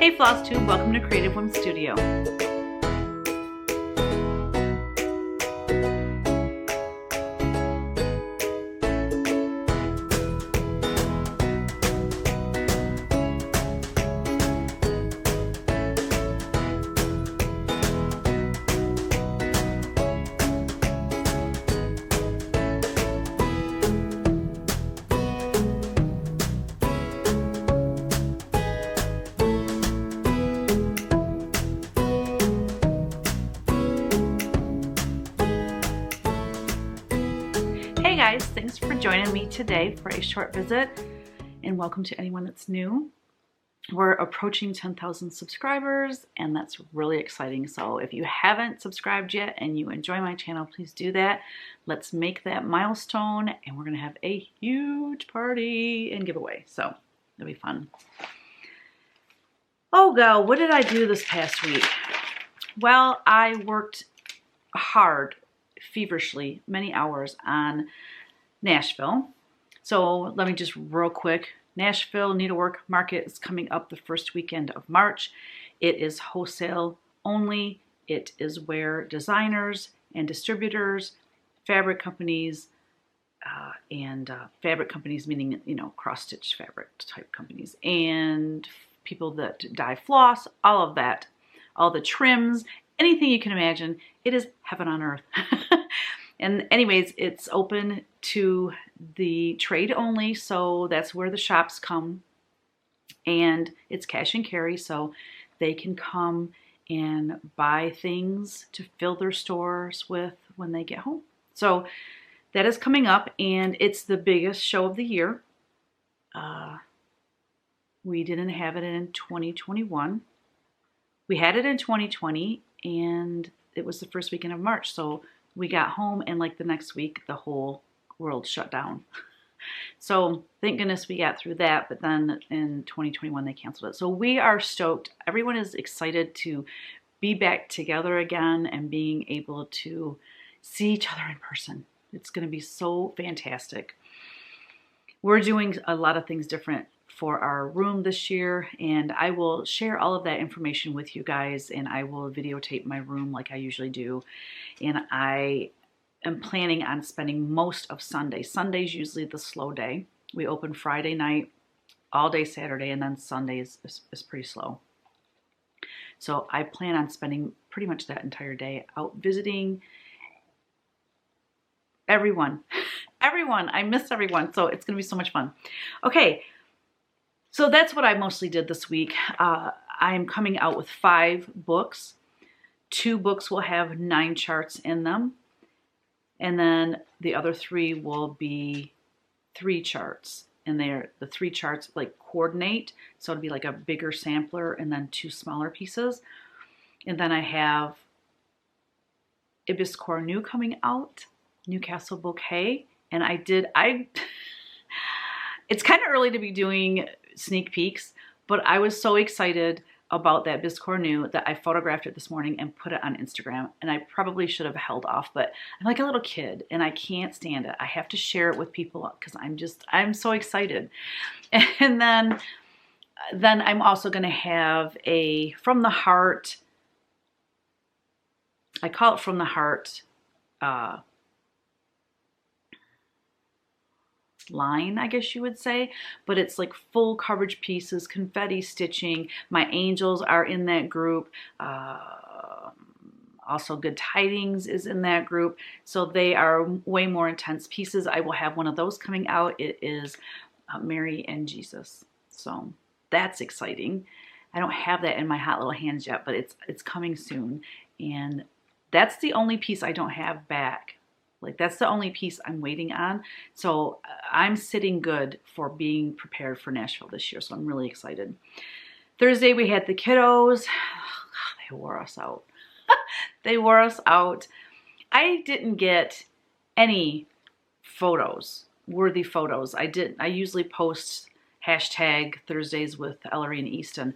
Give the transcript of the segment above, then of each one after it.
Hey Flosstube, welcome to Creative Whim Studio. Hey guys, thanks for joining me today for a short visit, and welcome to anyone that's new. We're approaching 10,000 subscribers, and that's really exciting. So if you haven't subscribed yet and you enjoy my channel, please do that. Let's make that milestone, and we're gonna have a huge party and giveaway. So it'll be fun. Oh girl, what did I do this past week? Well, I worked hard, feverishly, many hours on Nashville. So let me just real quick, Nashville Needlework Market is coming up the first weekend of March. It is wholesale only. It is where designers and distributors, fabric companies, fabric companies meaning, you know, cross-stitch fabric type companies, and people that dye floss, all of that, all the trims, anything you can imagine. It is heaven on earth. And anyways, it's open to the trade only, so that's where the shops come, and it's cash and carry, so they can come and buy things to fill their stores with when they get home. So that is coming up, and it's the biggest show of the year. We didn't have it in 2021. We had it in 2020, and it was the first weekend of March, so we got home, and like the next week, the whole world shut down. So thank goodness we got through that, but then in 2021, they canceled it. So we are stoked. Everyone is excited to be back together again and being able to see each other in person. It's going to be so fantastic. We're doing a lot of things different for our room this year, and I will share all of that information with you guys, and I will videotape my room like I usually do. And I am planning on spending most of Sunday. Sunday's usually the slow day. We open Friday night, all day Saturday, and then Sunday is pretty slow. So I plan on spending pretty much that entire day out visiting everyone. Everyone, I miss everyone, so it's gonna be so much fun. Okay. So that's what I mostly did this week. I am coming out with 5 books. 2 books will have 9 charts in them. And then the other 3 will be 3 charts. And the 3 charts like coordinate. So it'll be like a bigger sampler and then 2 smaller pieces. And then I have Ibis Cornu coming out, Newcastle Bouquet. And it's kind of early to be doing sneak peeks, but I was so excited about that Biscore New that I photographed it this morning and put it on Instagram. And I probably should have held off, but I'm like a little kid and I can't stand it. I have to share it with people because I'm so excited. And then I'm also going to have a From the Heart, I call it From the Heart line, I guess you would say, but it's like full coverage pieces, confetti stitching. My angels are in that group. Also Good Tidings is in that group. So they are way more intense pieces. I will have one of those coming out. It is Mary and Jesus. So that's exciting. I don't have that in my hot little hands yet, but it's coming soon. And that's the only piece I don't have back. Like that's the only piece I'm waiting on. So I'm sitting good for being prepared for Nashville this year. So I'm really excited. Thursday we had the kiddos. Oh, they wore us out. They wore us out. I didn't get any photos, worthy photos. I usually post hashtag Thursdays with Ellery and Easton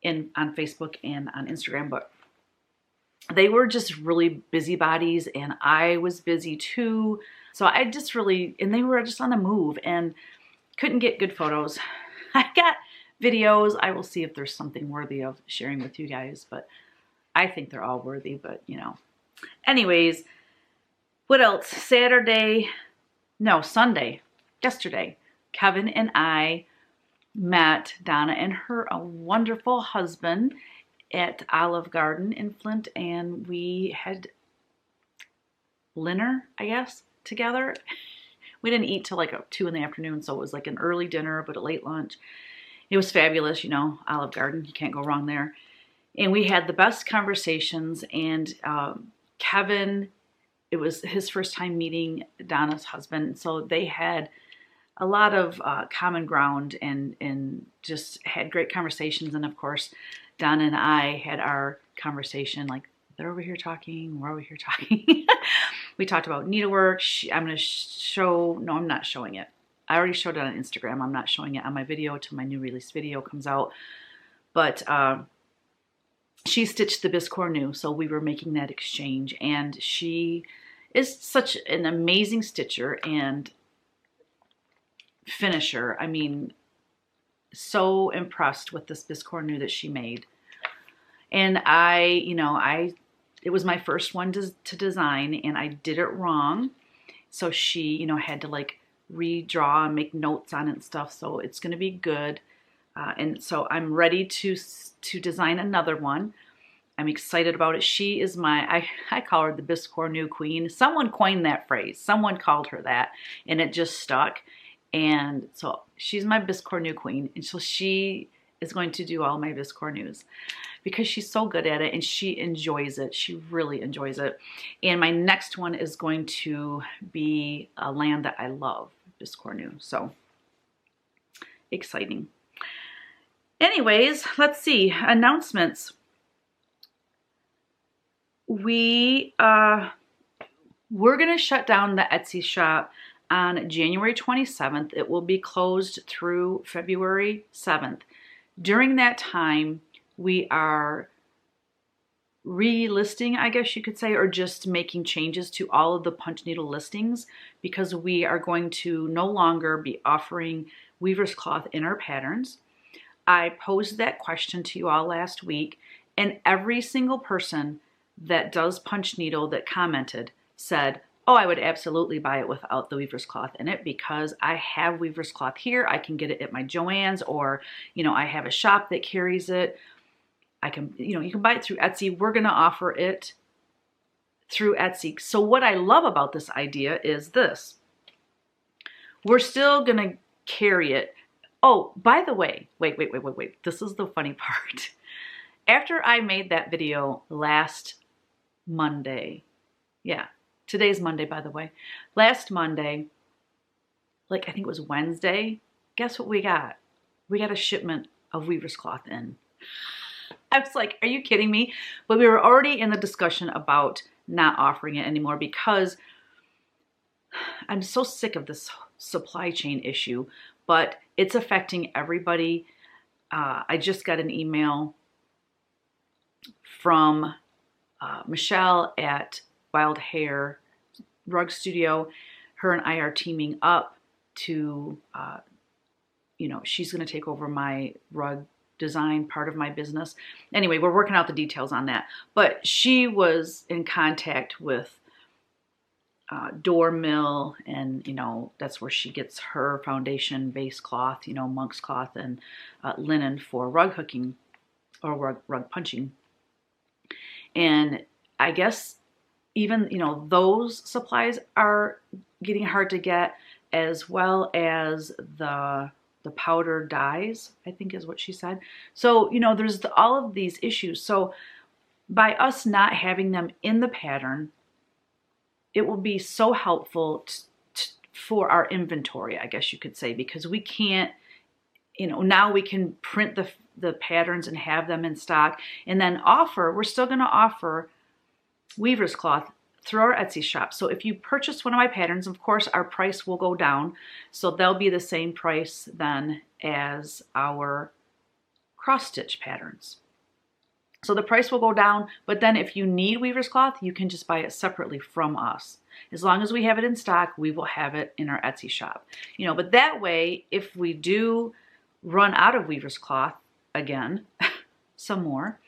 on Facebook and on Instagram, but they were just really busybodies, and I was busy too. So I just really, and they were just on the move and couldn't get good photos. I got videos. I will see if there's something worthy of sharing with you guys, but I think they're all worthy, but you know. Anyways, what else? Sunday, yesterday, Kevin and I met Donna and her wonderful husband at Olive Garden in Flint, and we had dinner, I guess, together. We didn't eat till like 2 in the afternoon, so it was like an early dinner, but a late lunch. It was fabulous, you know, Olive Garden, you can't go wrong there. And we had the best conversations, and Kevin, it was his first time meeting Donna's husband, so they had a lot of common ground and just had great conversations. And of course, Donna and I had our conversation, like, they're over here talking, we're over here talking. We talked about needlework. I'm going to show, no, I'm not showing it. I already showed it on Instagram. I'm not showing it on my video until my new release video comes out. But she stitched the Biscore new, so we were making that exchange. And she is such an amazing stitcher and finisher. I mean, so impressed with this Biscore new that she made. And it was my first one to design, and I did it wrong. So she, had to like redraw and make notes on it and stuff. So it's going to be good. And so I'm ready to design another one. I'm excited about it. She is I call her the Biscore new queen. Someone coined that phrase. Someone called her that, and it just stuck. And so she's my Biscore new queen. And so she is going to do all my Biscore news because she's so good at it and she enjoys it. She really enjoys it. And my next one is going to be a land that I love, Biscore new. So exciting. Anyways, let's see. Announcements. We're going to shut down the Etsy shop on January 27th. It will be closed through February 7th. During that time, we are relisting, I guess you could say, or just making changes to all of the punch needle listings, because we are going to no longer be offering weaver's cloth in our patterns. I posed that question to you all last week, and every single person that does punch needle that commented said, oh, I would absolutely buy it without the weaver's cloth in it because I have weaver's cloth here. I can get it at my Joann's, or, I have a shop that carries it. I can, you can buy it through Etsy. We're going to offer it through Etsy. So what I love about this idea is this. We're still going to carry it. Oh, by the way, wait. This is the funny part. After I made that video last Monday, today's Monday, by the way. Last Monday, I think it was Wednesday, guess what we got? We got a shipment of weaver's cloth in. I was like, are you kidding me? But we were already in the discussion about not offering it anymore because I'm so sick of this supply chain issue, but it's affecting everybody. I just got an email from Michelle at Wild Hair Rug Studio. Her and I are teaming up to, she's going to take over my rug design part of my business. Anyway, we're working out the details on that. But she was in contact with Door Mill, and, that's where she gets her foundation base cloth, monk's cloth and linen for rug hooking or rug punching. And I guess even, those supplies are getting hard to get, as well as the powder dyes, I think is what she said. So, there's all of these issues. So by us not having them in the pattern, it will be so helpful for our inventory, I guess you could say, because we can't, now we can print the patterns and have them in stock, and then we're still going to offer weaver's cloth through our Etsy shop. So if you purchase one of my patterns, of course, our price will go down. So they'll be the same price then as our cross stitch patterns. So the price will go down, but then if you need weaver's cloth, you can just buy it separately from us. As long as we have it in stock, we will have it in our Etsy shop. But that way, if we do run out of weaver's cloth again, some more,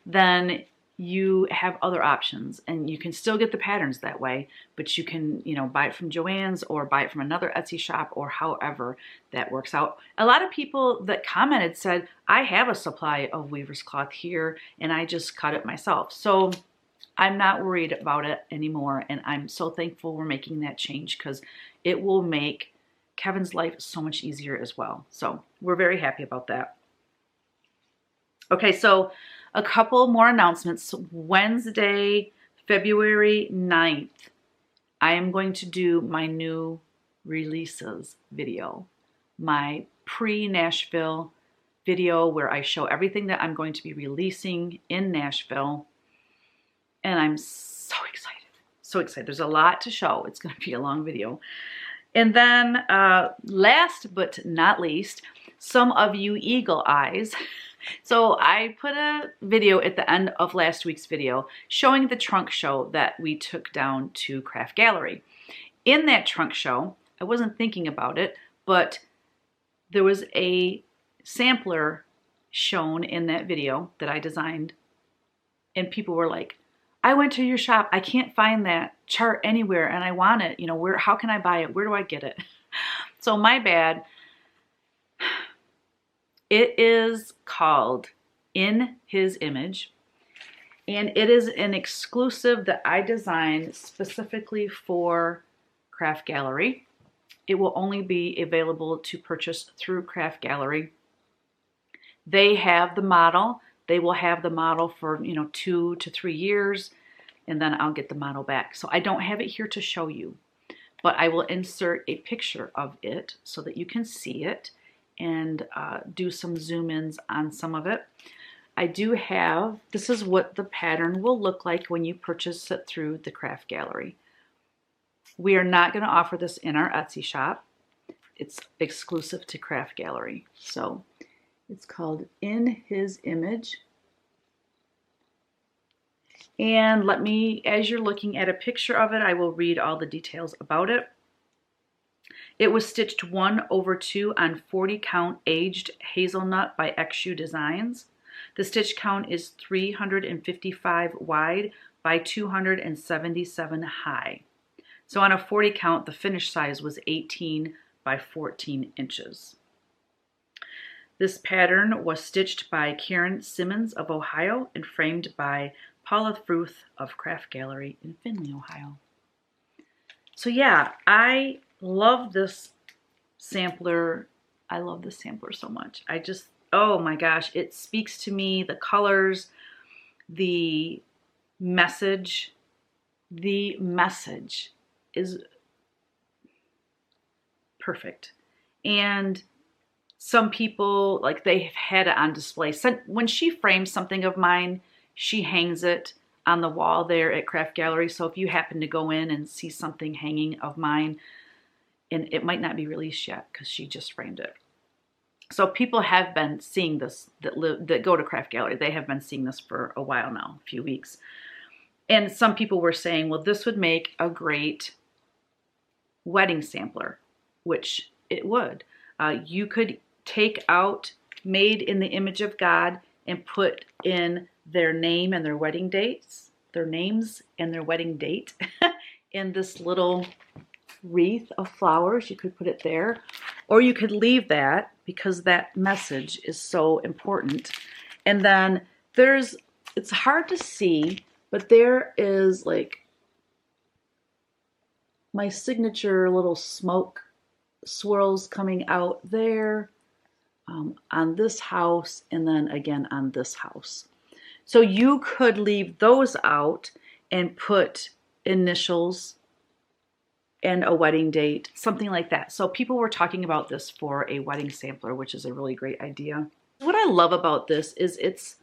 then you have other options, and you can still get the patterns that way, but you can, you know, buy it from Joann's or buy it from another Etsy shop, or however that works out. A lot of people that commented said, I have a supply of weaver's cloth here and I just cut it myself. So I'm not worried about it anymore, and I'm so thankful we're making that change, because it will make Kevin's life so much easier as well. So we're very happy about that. Okay, so a couple more announcements. Wednesday, February 9th, I am going to do my new releases video, my pre-Nashville video where I show everything that I'm going to be releasing in Nashville. And I'm so excited, so excited. There's a lot to show. It's going to be a long video. And then last but not least, some of you eagle eyes. So I put a video at the end of last week's video showing the trunk show that we took down to Craft Gallery. In that trunk show, I wasn't thinking about it, but there was a sampler shown in that video that I designed, and people were like, I went to your shop, I can't find that chart anywhere and I want it, you know, how can I buy it? Where do I get it? So my bad. It is called In His Image, and it is an exclusive that I designed specifically for Craft Gallery. It will only be available to purchase through Craft Gallery. They have the model. They will have the model for, you know, 2 to 3 years, and then I'll get the model back. So I don't have it here to show you, but I will insert a picture of it so that you can see it and do some zoom ins on some of it. I do have, this is what the pattern will look like when you purchase it through the Craft Gallery. We are not going to offer this in our Etsy shop. It's exclusive to Craft Gallery. So it's called In His Image. And let me, as you're looking at a picture of it, I will read all the details about it. It was stitched 1/2 on 40 count aged hazelnut by XU Designs. The stitch count is 355 wide by 277 high. So on a 40 count, the finish size was 18 by 14 inches. This pattern was stitched by Karen Simmons of Ohio and framed by Paula Fruth of Craft Gallery in Findlay, Ohio. So yeah, I love this sampler. I love this sampler so much. I just, oh my gosh, it speaks to me. The colors, the message is perfect. And some people, like, they've had it on display. So when she frames something of mine, she hangs it on the wall there at Craft Gallery. So if you happen to go in and see something hanging of mine, and it might not be released yet because she just framed it. So people have been seeing this, that go to Craft Gallery. They have been seeing this for a while now, a few weeks. And some people were saying, well, this would make a great wedding sampler, which it would. You could take out made in the image of God and put in their name and their wedding dates, their names and their wedding date in this little wreath of flowers. You could put it there, or you could leave that because that message is so important. And then there's, it's hard to see, but there is like my signature little smoke swirls coming out there on this house, and then again on this house. So you could leave those out and put initials and a wedding date, something like that. So people were talking about this for a wedding sampler, which is a really great idea. What I love about this is it's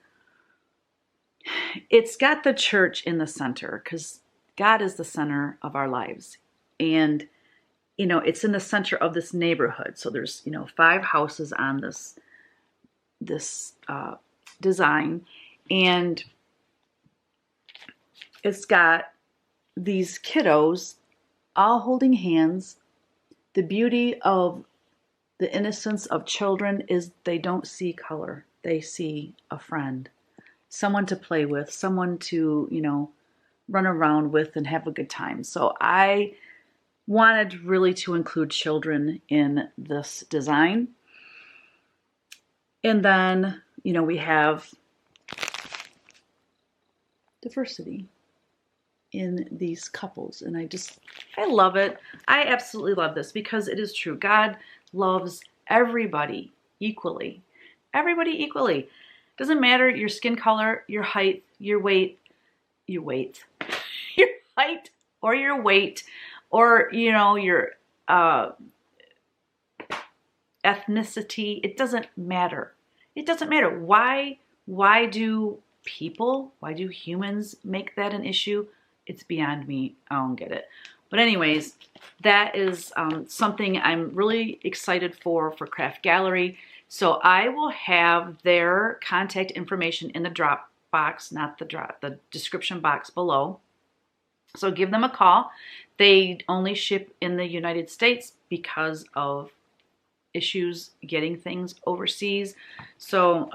got the church in the center, because God is the center of our lives. And, you know, it's in the center of this neighborhood. So there's, you know, 5 houses on this design. And it's got these kiddos all holding hands. The beauty of The innocence of children is they don't see color. They see a friend, someone to play with, someone to, you know, run around with and have a good time. So I wanted really to include children in this design. And then, you know, we have diversity in these couples. And I love it. I absolutely love this because it is true. God loves everybody equally. Everybody equally. Doesn't matter your skin color, your height, your weight, your height or your weight, or, you know, your ethnicity. It doesn't matter. It doesn't matter. Why do humans make that an issue? It's beyond me. I don't get it. But anyways, that is something I'm really excited for Craft Gallery. So I will have their contact information in the drop box, not the description box below. So give them a call. They only ship in the United States because of issues getting things overseas. So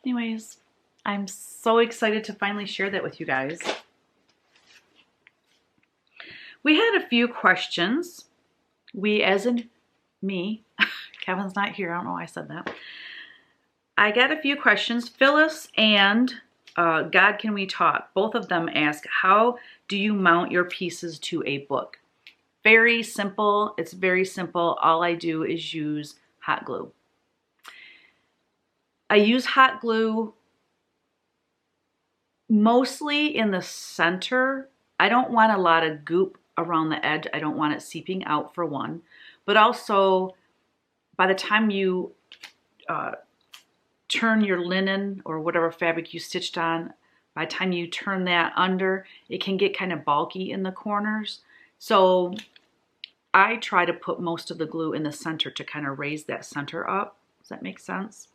anyways, I'm so excited to finally share that with you guys. We had a few questions. We, as in me. Kevin's not here. I don't know why I said that. I got a few questions. Phyllis and God Can We Talk, both of them ask, how do you mount your pieces to a book? Very simple. It's very simple. All I do is use hot glue. I use hot glue mostly in the center. I don't want a lot of goop around the edge. I don't want it seeping out, for one. But also, by the time you turn your linen or whatever fabric you stitched on, by the time you turn that under, it can get kind of bulky in the corners. So I try to put most of the glue in the center to kind of raise that center up. Does that make sense?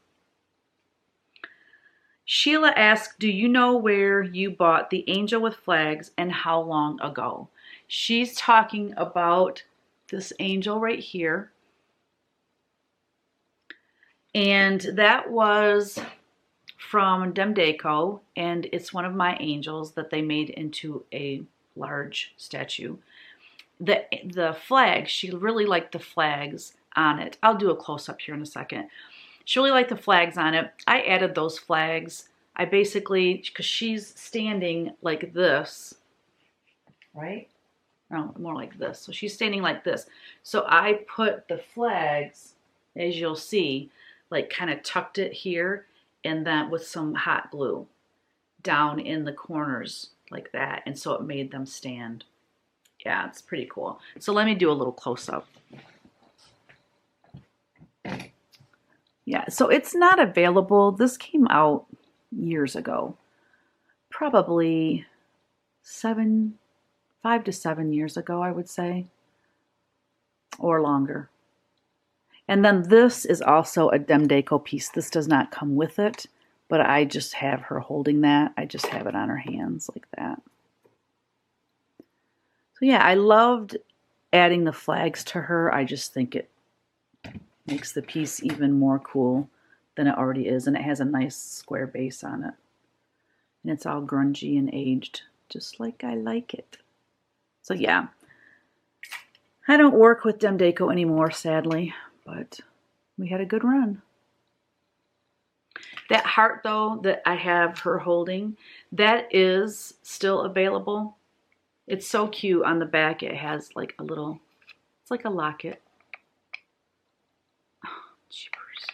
Sheila asked, do you know where you bought the angel with flags and how long ago? She's talking about this angel right here. And that was from Demdeco, and it's one of my angels that they made into a large statue. The flag, she really liked the flags on it. I'll do a close-up here in a second. She really liked the flags on it. I added those flags. I basically, because she's standing like this, right? No, more like this. So she's standing like this. So I put the flags, as you'll see, like kind of tucked it here, and then with some hot glue down in the corners like that. And so it made them stand. Yeah, it's pretty cool. So let me do a little close-up. Yeah, so it's not available. This came out years ago. Probably 5 to 7 years ago, I would say. Or longer. And then this is also a Demdeco piece. This does not come with it, but I just have her holding that. I just have it on her hands like that. So yeah, I loved adding the flags to her. I just think it makes the piece even more cool than it already is. And it has a nice square base on it. And it's all grungy and aged, just like I like it. So yeah, I don't work with Demdeco anymore, sadly, but we had a good run. That heart, though, that I have her holding, that is still available. It's so cute. On the back, it has like a little, it's like a locket. Oh, jeepers.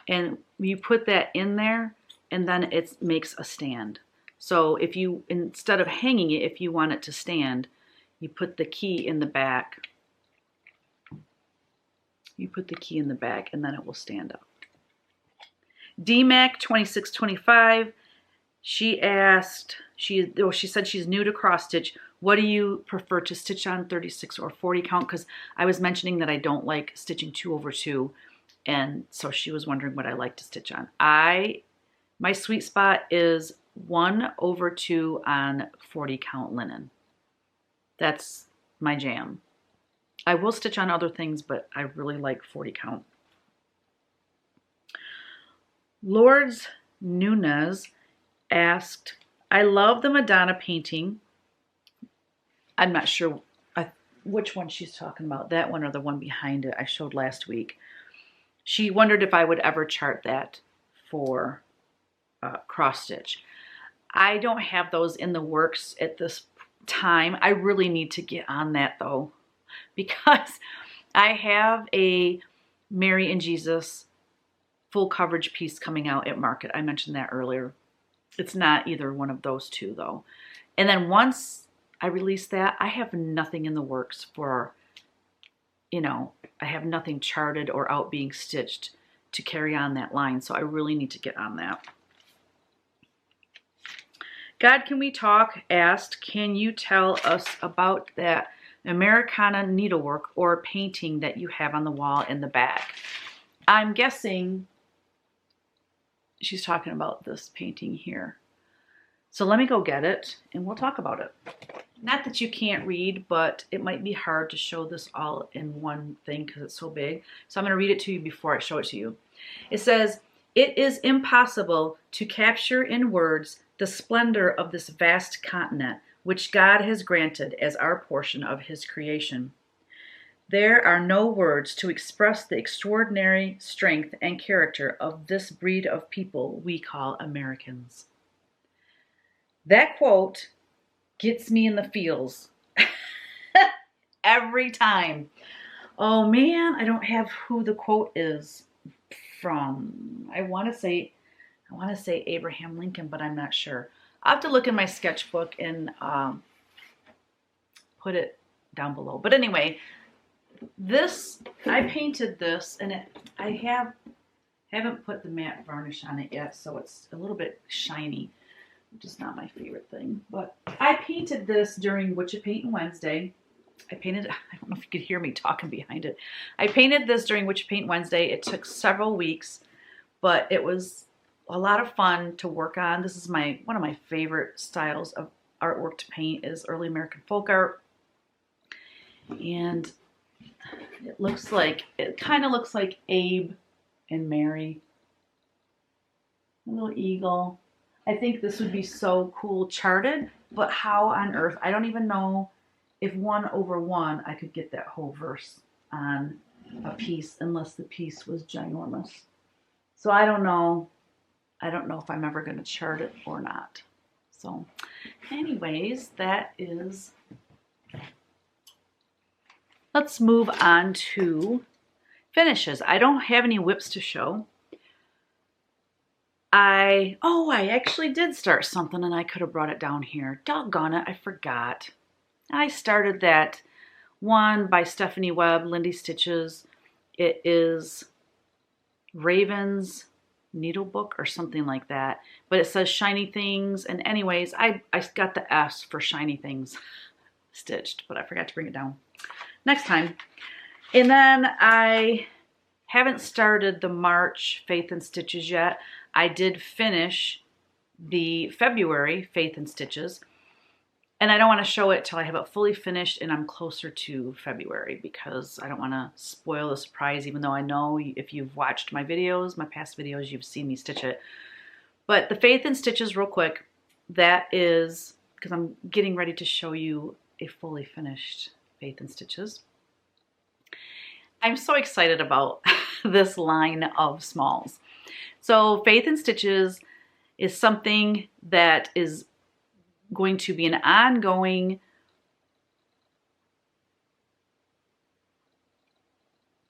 And you put that in there, and then it makes a stand. So if you, instead of hanging it, if you want it to stand, you put the key in the back. You put the key in the back, and then it will stand up. DMAC2625, she asked, she said she's new to cross stitch. What do you prefer to stitch on, 36 or 40 count? Because I was mentioning that I don't like stitching 2/2, and so she was wondering what I like to stitch on. My sweet spot is 1/2 on 40 count linen. That's my jam. I will stitch on other things, but I really like 40 count. Lourdes Nunez asked, I love the Madonna painting. I'm not sure which one she's talking about, that one or the one behind it I showed last week. She wondered if I would ever chart that for cross stitch. I don't have those in the works at this time. I really need to get on that though, because I have a Mary and Jesus full coverage piece coming out at market. I mentioned that earlier. It's not either one of those two though. And then once I release that, I have nothing in the works for, you know, I have nothing charted or out being stitched to carry on that line. So I really need to get on that. God Can We Talk asked, can you tell us about that Americana needlework or painting that you have on the wall in the back? I'm guessing she's talking about this painting here. So let me go get it and we'll talk about it. Not that you can't read, but it might be hard to show this all in one thing because it's so big. So I'm going to read it to you before I show it to you. It says, it is impossible to capture in words the splendor of this vast continent, which God has granted as our portion of his creation. There are no words to express the extraordinary strength and character of this breed of people we call Americans. That quote gets me in the feels every time. Oh man, I don't have who the quote is from. I want to say Abraham Lincoln, but I'm not sure. I'll have to look in my sketchbook and put it down below. But anyway, I painted this, and I haven't put the matte varnish on it yet, so it's a little bit shiny, which is not my favorite thing. But I painted this during Witchy Paintin' Wednesday. I don't know if you could hear me talking behind it. I painted this during Witchy Paintin' Wednesday. It took several weeks, but it was a lot of fun to work on. This is one of my favorite styles of artwork to paint is early American folk art. And it kind of looks like Abe and Mary. A little eagle. I think this would be so cool charted, but how on earth? I don't even know if 1/1 I could get that whole verse on a piece unless the piece was ginormous. So I don't know. I don't know if I'm ever going to chart it or not. So anyways, that is... Let's move on to finishes. I don't have any whips to show. I actually did start something and I could have brought it down here. Doggone it, I forgot. I started that one by Stephanie Webb, Lindy Stitches. It is Raven's Needle Book or something like that. But it says Shiny Things. And anyways, I got the S for Shiny Things stitched, but I forgot to bring it down. Next time. And then I haven't started the March Faith and Stitches yet. I did finish the February Faith and Stitches. And I don't want to show it till I have it fully finished and I'm closer to February because I don't want to spoil the surprise, even though I know if you've watched my videos, my past videos, you've seen me stitch it. But the Faith and Stitches, real quick, that is, because I'm getting ready to show you a fully finished Faith and Stitches. I'm so excited about this line of smalls. So Faith and Stitches is something that is going to be an ongoing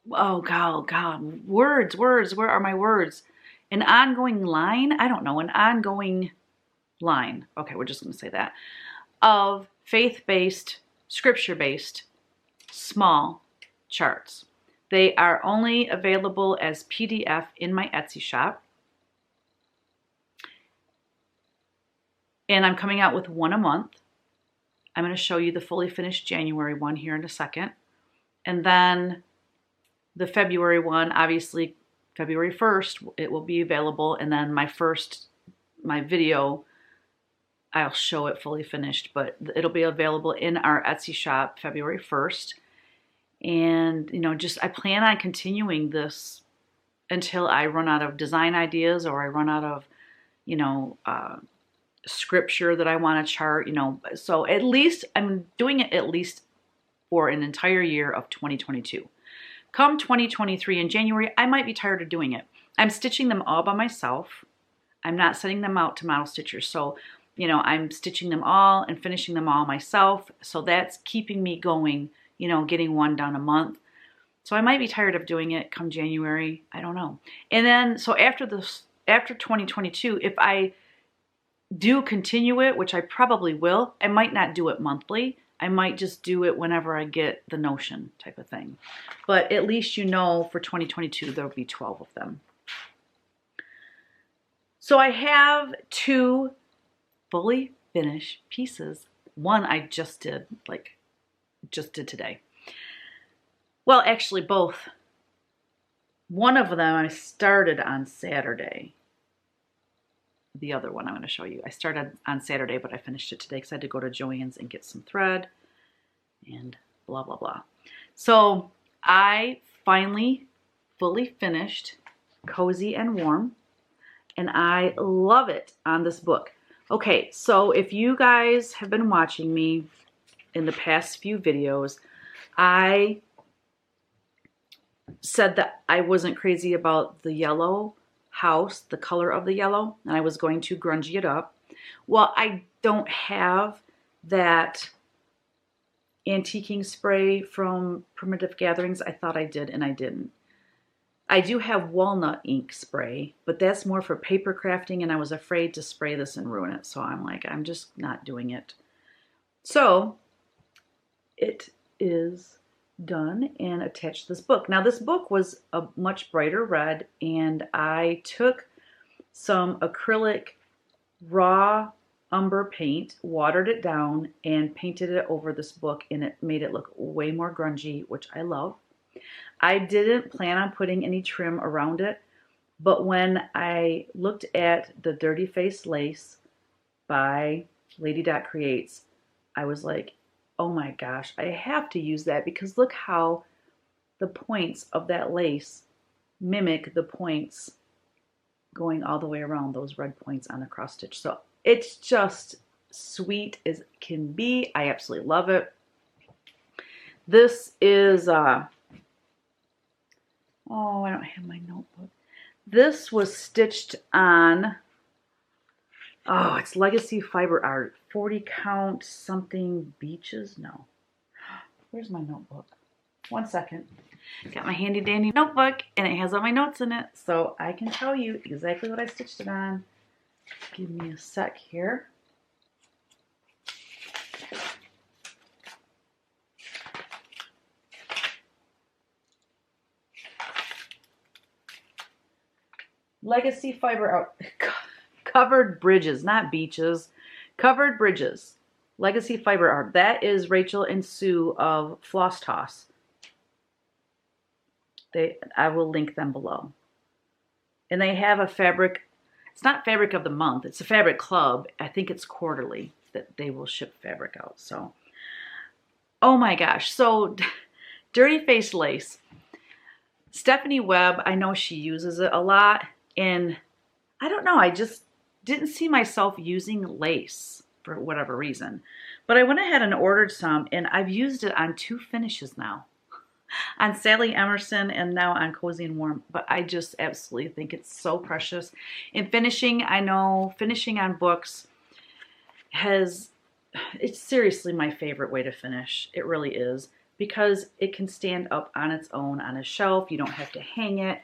words, where are my words? An ongoing line? I don't know, an ongoing line. Okay, we're just going to say that. Of faith-based, scripture-based, small charts. They are only available as PDF in my Etsy shop. And I'm coming out with one a month. I'm going to show you the fully finished January one here in a second. And then the February one, obviously February 1st, it will be available. And then my video, I'll show it fully finished, but it'll be available in our Etsy shop February 1st. And, you know, just I plan on continuing this until I run out of design ideas or I run out of, you know, scripture that I want to chart, you know. So at least I'm doing it at least for an entire year of 2022. Come 2023 in January, I might be tired of doing it. I'm stitching them all by myself. I'm not sending them out to model stitchers. So, you know, I'm stitching them all and finishing them all myself. So that's keeping me going, you know, getting one done a month. So I might be tired of doing it come January. I don't know. And then, so after 2022, if I do continue it, which I probably will, I might not do it monthly. I might just do it whenever I get the notion type of thing. But at least you know for 2022, there'll be 12 of them. So I have 2 fully finished pieces. One I just did today. Well, actually both. One of them I started on Saturday. The other one I'm going to show you. I started on Saturday, but I finished it today because I had to go to Joann's and get some thread and blah, blah, blah. So I finally fully finished Cozy and Warm, and I love it on this book. Okay, so if you guys have been watching me in the past few videos, I said that I wasn't crazy about the yellow house, the color of the yellow, and I was going to grungy it up. Well, I don't have that antiquing spray from Primitive Gatherings. I thought I did, and I didn't. I do have walnut ink spray, but that's more for paper crafting, and I was afraid to spray this and ruin it. So I'm like, I'm just not doing it. So it is done and attached to this book. Now this book was a much brighter red, and I took some acrylic raw umber paint, watered it down, and painted it over this book, and it made it look way more grungy, which I love. I didn't plan on putting any trim around it, but when I looked at the Dirty Face Lace by Lady Dot Creates, I was like, oh my gosh, I have to use that, because look how the points of that lace mimic the points going all the way around, those red points on the cross stitch. So it's just sweet as can be. I absolutely love it. This is, oh, I don't have my notebook. This was stitched on, oh, it's Legacy Fiber Art, 40 count something beaches. No, where's my notebook? One second. Got my handy dandy notebook, and it has all my notes in it, so I can tell you exactly what I stitched it on. Give me a sec here. Legacy Fiber Art. Covered Bridges, not beaches. Covered Bridges. Legacy Fiber Art. That is Rachel and Sue of Floss Toss. I will link them below. And they have a fabric, it's not fabric of the month, it's a fabric club. I think it's quarterly that they will ship fabric out. So, oh my gosh. So, Dirty Face Lace. Stephanie Webb, I know she uses it a lot, and I don't know, I just didn't see myself using lace for whatever reason. But I went ahead and ordered some, and I've used it on 2 finishes now. On Sally Emerson and now on Cozy and Warm. But I just absolutely think it's so precious. In finishing, I know finishing on books it's seriously my favorite way to finish. It really is. Because it can stand up on its own on a shelf. You don't have to hang it.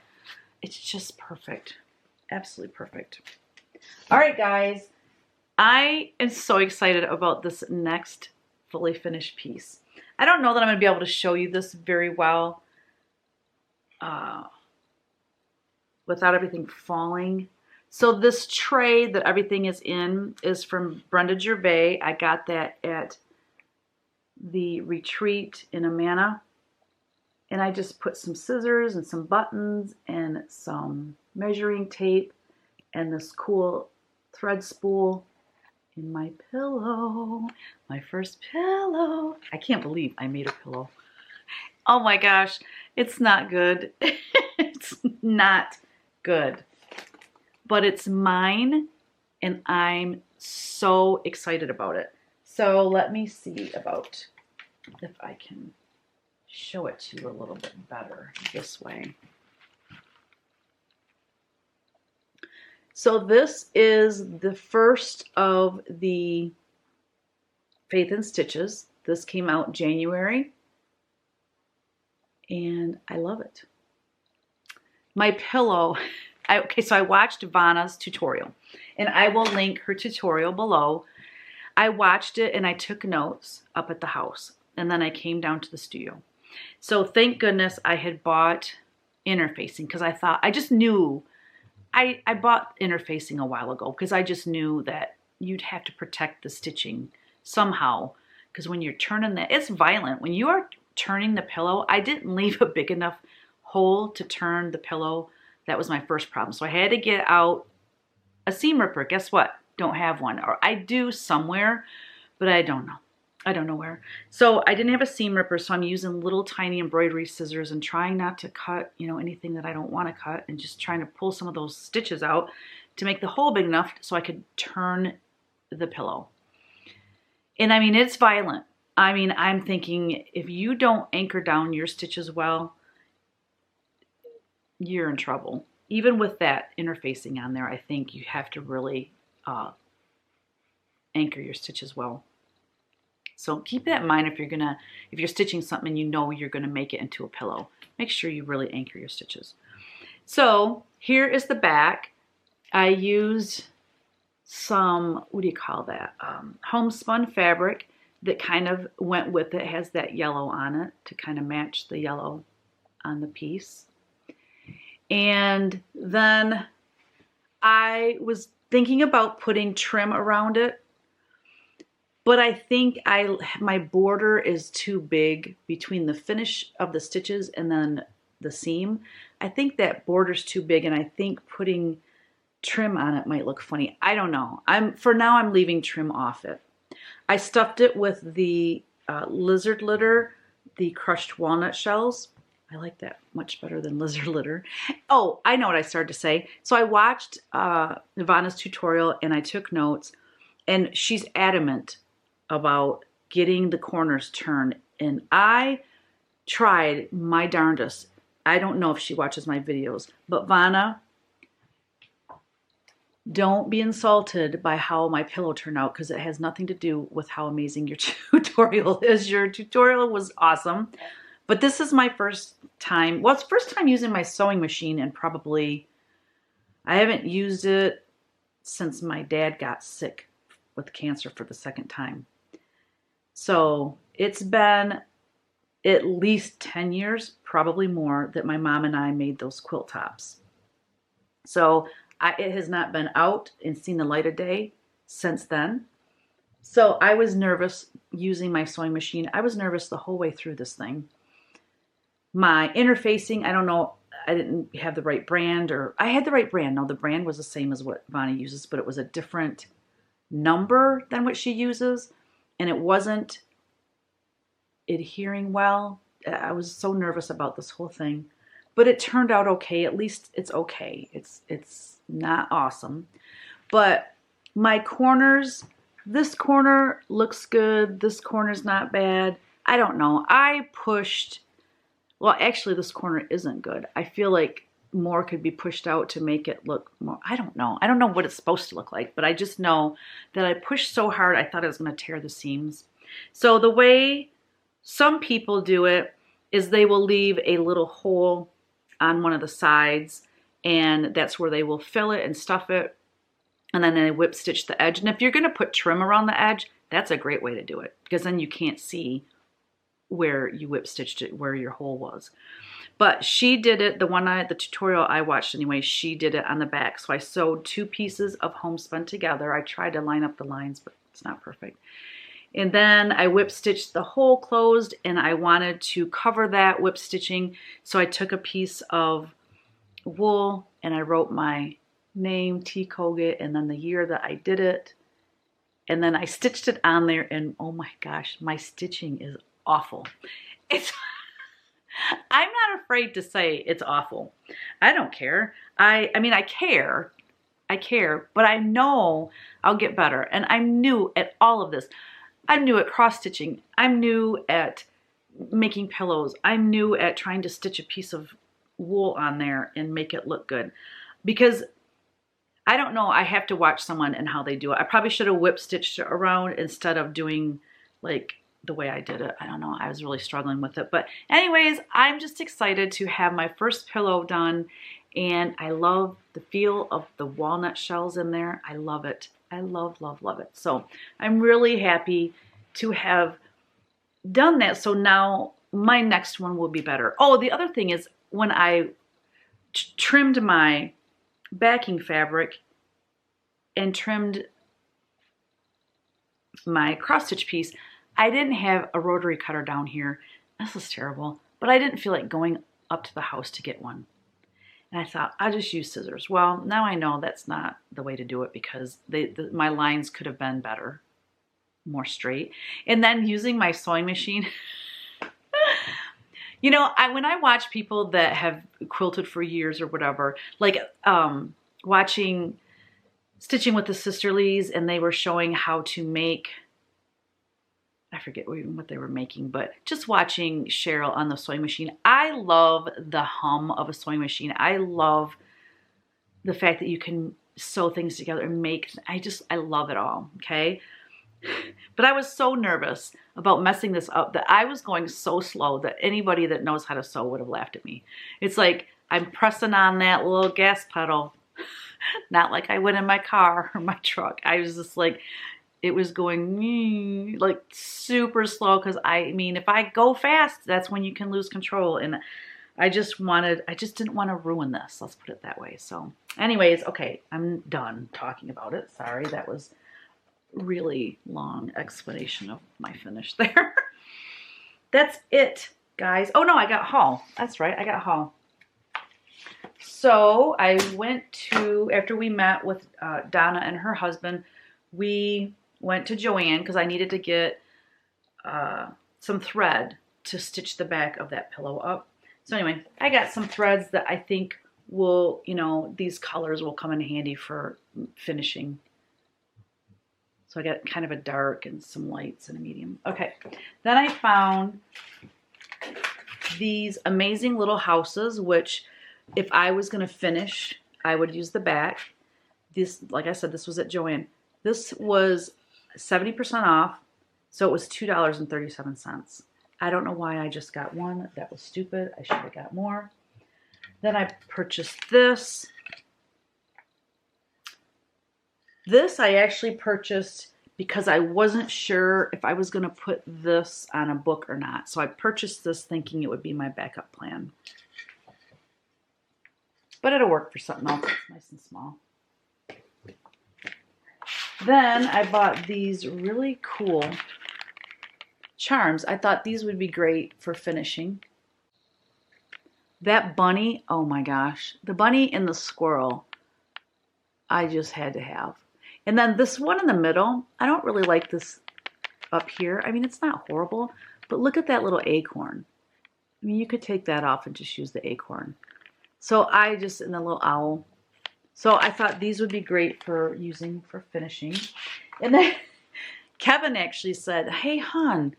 It's just perfect. Absolutely perfect. All right, guys. I am so excited about this next fully finished piece. I don't know that I'm going to be able to show you this very well without everything falling. So this tray that everything is in is from Brenda Gervais. I got that at the retreat in Amana. And I just put some scissors and some buttons and some measuring tape and this cool thread spool in my pillow, my first pillow. I can't believe I made a pillow. Oh my gosh, it's not good. It's not good. But it's mine, and I'm so excited about it. So let me see about if I can show it to you a little bit better this way. So this is the first of the Faith and Stitches. This came out January, and I love it. My pillow, okay, so I watched Vanna's tutorial, and I will link her tutorial below. I watched it and I took notes up at the house, and then I came down to the studio. So thank goodness I had bought interfacing, because I thought, I just knew, I bought interfacing a while ago because I just knew that you'd have to protect the stitching somehow, because when you're turning that, it's violent. When you are turning the pillow, I didn't leave a big enough hole to turn the pillow. That was my first problem. So I had to get out a seam ripper. Guess what? Don't have one. Or I do somewhere, but I don't know. I don't know where. So I didn't have a seam ripper, so I'm using little tiny embroidery scissors and trying not to cut, you know, anything that I don't want to cut, and just trying to pull some of those stitches out to make the hole big enough so I could turn the pillow. And I mean, it's violent. I mean, I'm thinking if you don't anchor down your stitches well, you're in trouble. Even with that interfacing on there, I think you have to really anchor your stitches well. So keep that in mind if you're stitching something and you know you're gonna make it into a pillow. Make sure you really anchor your stitches. So here is the back. I used some, what do you call that? Homespun fabric that kind of went with it. It has that yellow on it to kind of match the yellow on the piece. And then I was thinking about putting trim around it, but I think my border is too big between the finish of the stitches and then the seam. I think that border's too big, and I think putting trim on it might look funny. I don't know. For now I'm leaving trim off it. I stuffed it with the lizard litter, the crushed walnut shells. I like that much better than lizard litter. Oh, I know what I started to say. So I watched Vanna's tutorial and I took notes, and she's adamant about getting the corners turned, and I tried my darndest. I don't know if she watches my videos, but Vanna, don't be insulted by how my pillow turned out, because it has nothing to do with how amazing your tutorial is. Your tutorial was awesome, but this is my first time. Well, it's first time using my sewing machine, and probably I haven't used it since my dad got sick with cancer for the second time. So it's been at least 10 years, probably more, that my mom and I made those quilt tops. So it has not been out and seen the light of day since then. So I was nervous using my sewing machine. I was nervous the whole way through this thing. My interfacing, I don't know, I didn't have the right brand, or I had the right brand. No, the brand was the same as what Vanna uses, but it was a different number than what she uses, and it wasn't adhering well. I was so nervous about this whole thing, but it turned out okay. At least it's okay. It's not awesome, but my corners, this corner looks good. This corner's not bad. I don't know. I pushed, well, actually this corner isn't good. I feel like more could be pushed out to make it look more, I don't know. I don't know what it's supposed to look like, but I just know that I pushed so hard I thought I was going to tear the seams. So the way some people do it is they will leave a little hole on one of the sides, and that's where they will fill it and stuff it, and then they whip stitch the edge. And if you're going to put trim around the edge, that's a great way to do it, because then you can't see where you whip stitched it, where your hole was. But she did it, the tutorial I watched anyway, she did it on the back. So I sewed 2 pieces of homespun together. I tried to line up the lines, but it's not perfect. And then I whip stitched the hole closed, and I wanted to cover that whip stitching. So I took a piece of wool and I wrote my name, T. Colgate, and then the year that I did it. And then I stitched it on there, and oh my gosh, my stitching is awful. I'm not afraid to say it's awful. I don't care. I mean, I care, but I know I'll get better. And I'm new at all of this. I'm new at cross stitching. I'm new at making pillows. I'm new at trying to stitch a piece of wool on there and make it look good. Because I don't know, I have to watch someone and how they do it. I probably should have whip stitched it around instead of doing like the way I did it. I don't know, I was really struggling with it. But anyways, I'm just excited to have my first pillow done, and I love the feel of the walnut shells in there. I love it. I love, love, love it. So I'm really happy to have done that. So now my next one will be better. Oh, the other thing is when I trimmed my backing fabric and trimmed my cross stitch piece, I didn't have a rotary cutter down here. This is terrible, but I didn't feel like going up to the house to get one. And I thought, I'll just use scissors. Well, now I know that's not the way to do it because my lines could have been better, more straight. And then using my sewing machine, you know, when I watch people that have quilted for years or whatever, like watching Stitching with the Sisterlies, and they were showing how to make, I forget what they were making, but just watching Cheryl on the sewing machine. I love the hum of a sewing machine. I love the fact that you can sew things together and make, I love it all, okay? But I was so nervous about messing this up that I was going so slow that anybody that knows how to sew would have laughed at me. It's like I'm pressing on that little gas pedal, not like I would in my car or my truck. I was just like, it was going like super slow because I mean, if I go fast, that's when you can lose control. And I just didn't want to ruin this. Let's put it that way. So anyways, okay, I'm done talking about it. Sorry, that was really long explanation of my finish there. That's it, guys. Oh no, I got haul. That's right, I got haul. So I went to, after we met with Donna and her husband, we went to Joann because I needed to get some thread to stitch the back of that pillow up. So anyway, I got some threads that I think will, you know, these colors will come in handy for finishing. So I got kind of a dark and some lights and a medium. Okay, then I found these amazing little houses, which if I was going to finish, I would use the back. This, like I said, this was at Joann. This was 70% off, so it was $2.37. I don't know why I just got one. That was stupid. I should have got more. Then I purchased this. This I actually purchased because I wasn't sure if I was going to put this on a book or not. So I purchased this thinking it would be my backup plan. But it'll work for something else. It's nice and small. Then I bought these really cool charms. I thought these would be great for finishing. That bunny, oh my gosh. The bunny and the squirrel, I just had to have. And then this one in the middle, I don't really like this up here. I mean, it's not horrible, but look at that little acorn. I mean, you could take that off and just use the acorn. So and the little owl. So I thought these would be great for using for finishing. And then Kevin actually said, hey, hon,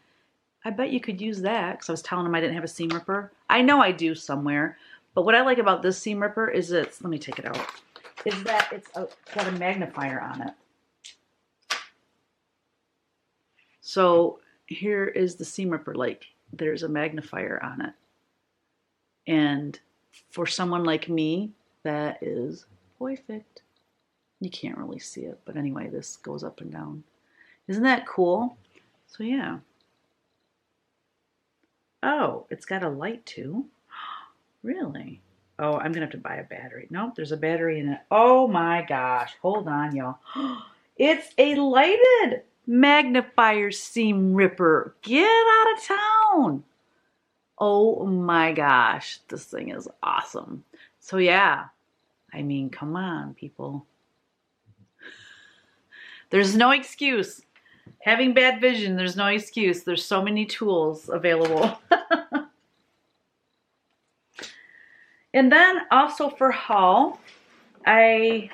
I bet you could use that. Because I was telling him I didn't have a seam ripper. I know I do somewhere. But what I like about this seam ripper is let me take it out, is that it's got a magnifier on it. So here is the seam ripper, like there's a magnifier on it. And for someone like me, that is perfect. You can't really see it, but anyway, this goes up and down. Isn't that cool? So yeah. Oh, it's got a light too. Really? Oh, I'm gonna have to buy a battery. Nope, there's a battery in it. Oh my gosh, hold on, y'all. It's a lighted magnifier seam ripper. Get out of town. Oh my gosh, this thing is awesome. So yeah, I mean, come on, people. There's no excuse. Having bad vision, there's no excuse. There's so many tools available. And then also for haul, I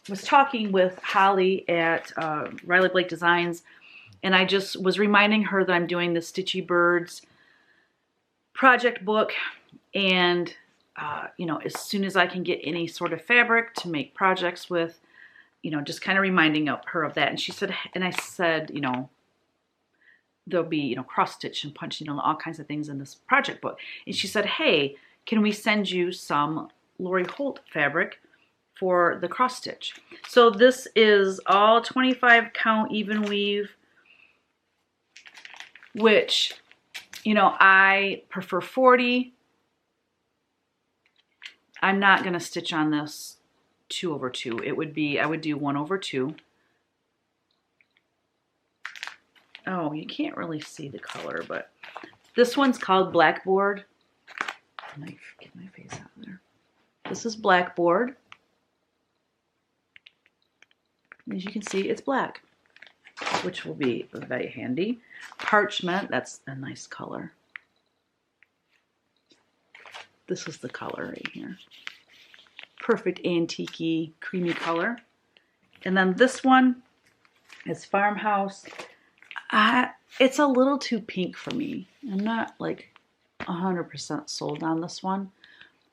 was talking with Holly at Riley Blake Designs, and I just was reminding her that I'm doing the Stitchy Birds project book, and you know, as soon as I can get any sort of fabric to make projects with, you know, just kind of reminding her of that. And she said, and I said, you know, there'll be, you know, cross stitch and punch needle and all kinds of things in this project book. And she said, hey, can we send you some Lori Holt fabric for the cross stitch? So this is all 25 count even weave, which, you know, I prefer 40. I'm not going to stitch on this 2/2. It would be, I would do 1/2. Oh, you can't really see the color, but this one's called Blackboard. Get my face out there. This is Blackboard. As you can see, it's black, which will be very handy. Parchment, that's a nice color. This is the color right here. Perfect antique-y, creamy color. And then this one is Farmhouse. It's a little too pink for me. I'm not like 100% sold on this one.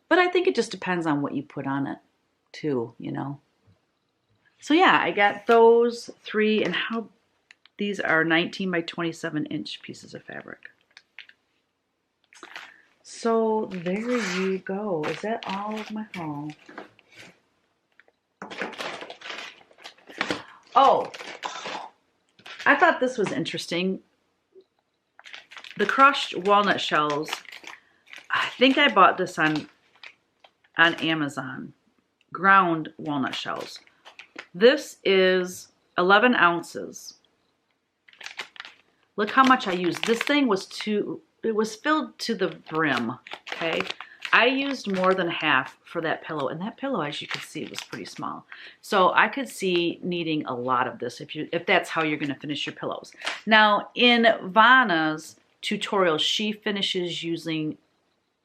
But I think it just depends on what you put on it too, you know. So yeah, I got those 3, and how these are 19 by 27 inch pieces of fabric. So there you go. Is that all of my haul? Oh, I thought this was interesting. The crushed walnut shells, I think I bought this on Amazon. Ground walnut shells. This is 11 ounces. Look how much I used. This thing was it was filled to the brim, okay? I used more than half for that pillow, and that pillow, as you can see, was pretty small. So I could see needing a lot of this if that's how you're gonna finish your pillows. Now, in Vanna's tutorial, she finishes using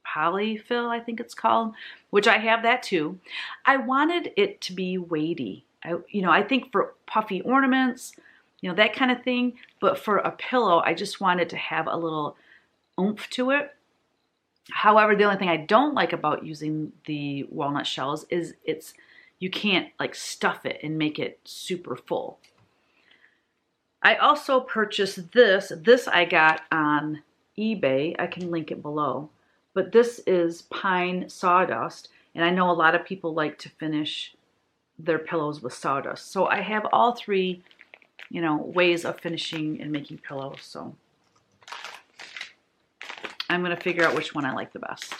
polyfill, I think it's called, which I have that too. I wanted it to be weighty. I think for puffy ornaments, you know, that kind of thing, but for a pillow, I just wanted to have a little oomph to it. However, the only thing I don't like about using the walnut shells is you can't like stuff it and make it super full. I also purchased this. This I got on eBay. I can link it below. But this is pine sawdust, and I know a lot of people like to finish their pillows with sawdust. So I have all 3, you know, ways of finishing and making pillows. So I'm going to figure out which one I like the best.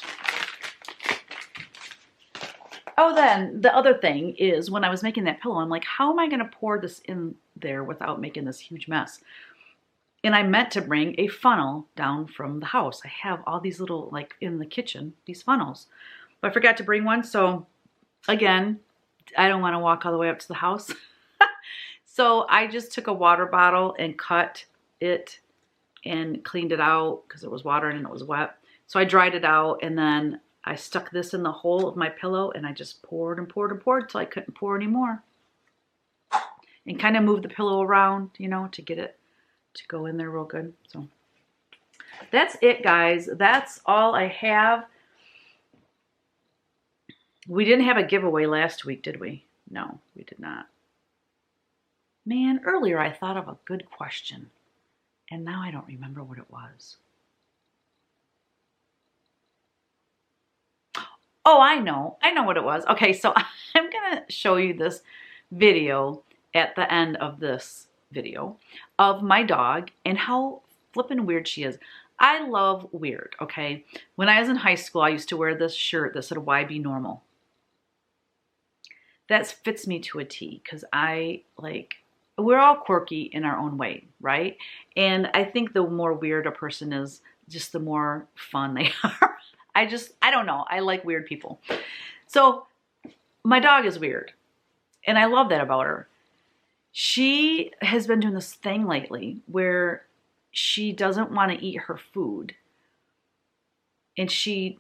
Oh, then the other thing is when I was making that pillow, I'm like, how am I going to pour this in there without making this huge mess? And I meant to bring a funnel down from the house. I have all these little, like in the kitchen, these funnels. But I forgot to bring one. So again, I don't want to walk all the way up to the house. So I just took a water bottle and cut it and cleaned it out because it was water and it was wet. So I dried it out, and then I stuck this in the hole of my pillow, and I just poured and poured and poured till I couldn't pour anymore. And kind of moved the pillow around, you know, to get it to go in there real good. So that's it, guys. That's all I have. We didn't have a giveaway last week, did we? No, we did not. Man, earlier I thought of a good question, and now I don't remember what it was. Oh, I know what it was. Okay, so I'm gonna show you this video at the end of this video of my dog and how flippin' weird she is. I love weird, okay? When I was in high school, I used to wear this shirt that said, "Why be normal?" That fits me to a T, because we're all quirky in our own way, right? And I think the more weird a person is, just the more fun they are. I don't know. I like weird people. So my dog is weird, and I love that about her. She has been doing this thing lately where she doesn't want to eat her food, and she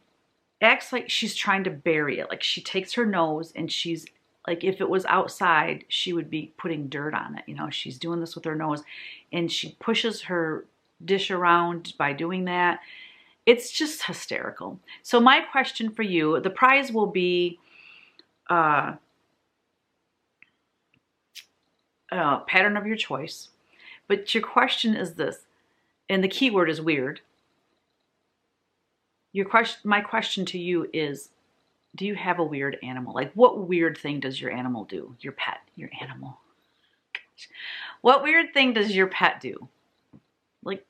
acts like she's trying to bury it. Like she takes her nose and she's like, if it was outside, she would be putting dirt on it. You know, she's doing this with her nose and she pushes her dish around by doing that. It's just hysterical. So my question for you, the prize will be a pattern of your choice. But your question is this, and the key word is weird. My question to you is, do you have a weird animal? Like, what weird thing does your animal do? Your pet, your animal. Gosh. What weird thing does your pet do? Like,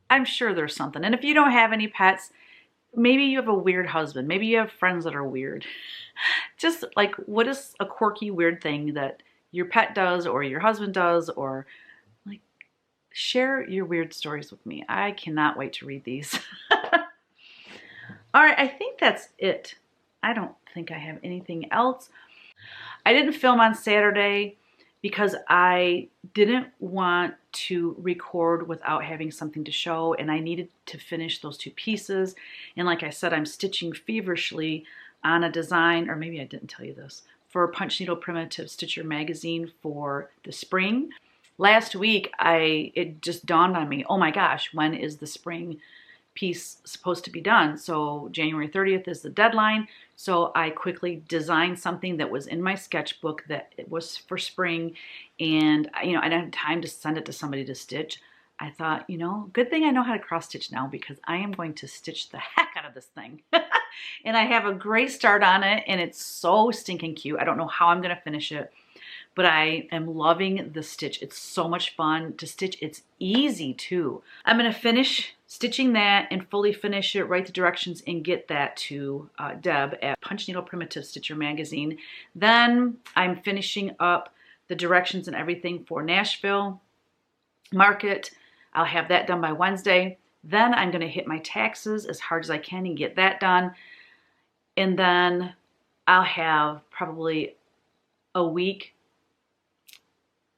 I'm sure there's something. And if you don't have any pets, maybe you have a weird husband. Maybe you have friends that are weird. Just like, what is a quirky, weird thing that your pet does or your husband does, or like, share your weird stories with me. I cannot wait to read these. All right, I think that's it. I don't think I have anything else. I didn't film on Saturday because I didn't want to record without having something to show, and I needed to finish those 2 pieces. And like I said, I'm stitching feverishly on a design, or maybe I didn't tell you this, for Punchneedle Primitive Stitcher magazine for the spring. Last week, it just dawned on me, oh my gosh, when is the spring piece supposed to be done? So January 30th is the deadline. So I quickly designed something that was in my sketchbook that it was for spring, and I didn't have time to send it to somebody to stitch. I thought, good thing I know how to cross stitch now, because I am going to stitch the heck out of this thing. And I have a great start on it, and it's so stinking cute. I don't know how I'm going to finish it, but I am loving the stitch. It's so much fun to stitch. It's easy too. I'm going to finish stitching that and fully finish it, write the directions, and get that to Deb at Punchneedle Primitive Stitcher magazine. Then I'm finishing up the directions and everything for Nashville Market. I'll have that done by Wednesday. Then I'm going to hit my taxes as hard as I can and get that done. And then I'll have probably a week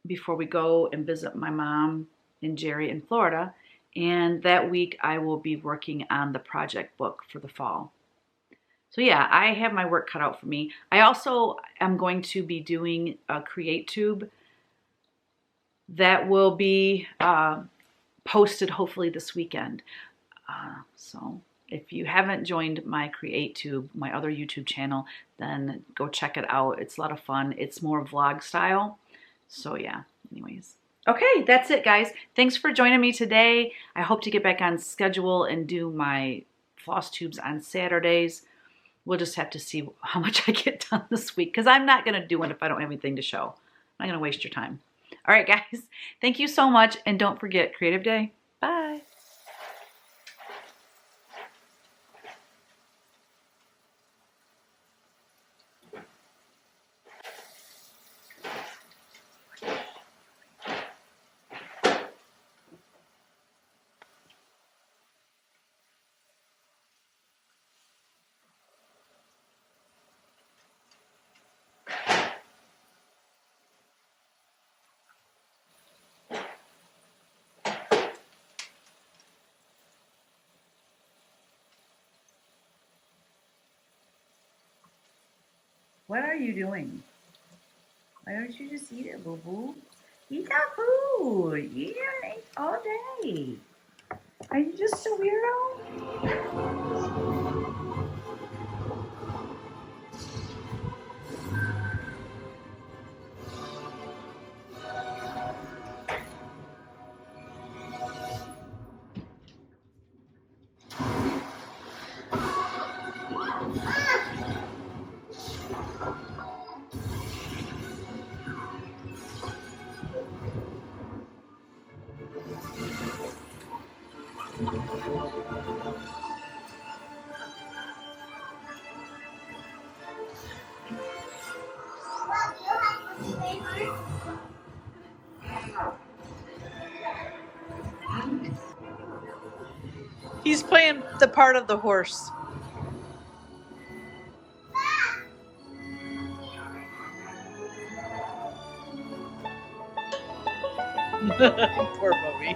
before we go and visit my mom and Jerry in Florida. And that week I will be working on the project book for the fall. So yeah, I have my work cut out for me. I also am going to be doing a Create Tube that will be posted hopefully this weekend. So if you haven't joined my Create Tube, my other YouTube channel, then go check it out. It's a lot of fun. It's more vlog style. So yeah, anyways. Okay, that's it, guys. Thanks for joining me today. I hope to get back on schedule and do my floss tubes on Saturdays. We'll just have to see how much I get done this week, because I'm not going to do it if I don't have anything to show. I'm not going to waste your time. All right, guys. Thank you so much, and don't forget, Creative Day. Bye. What are you doing? Why don't you just eat it, boo-boo? Eat that food. Eat it all day. Are you just a weirdo? He's playing the part of the horse. Poor Bobby.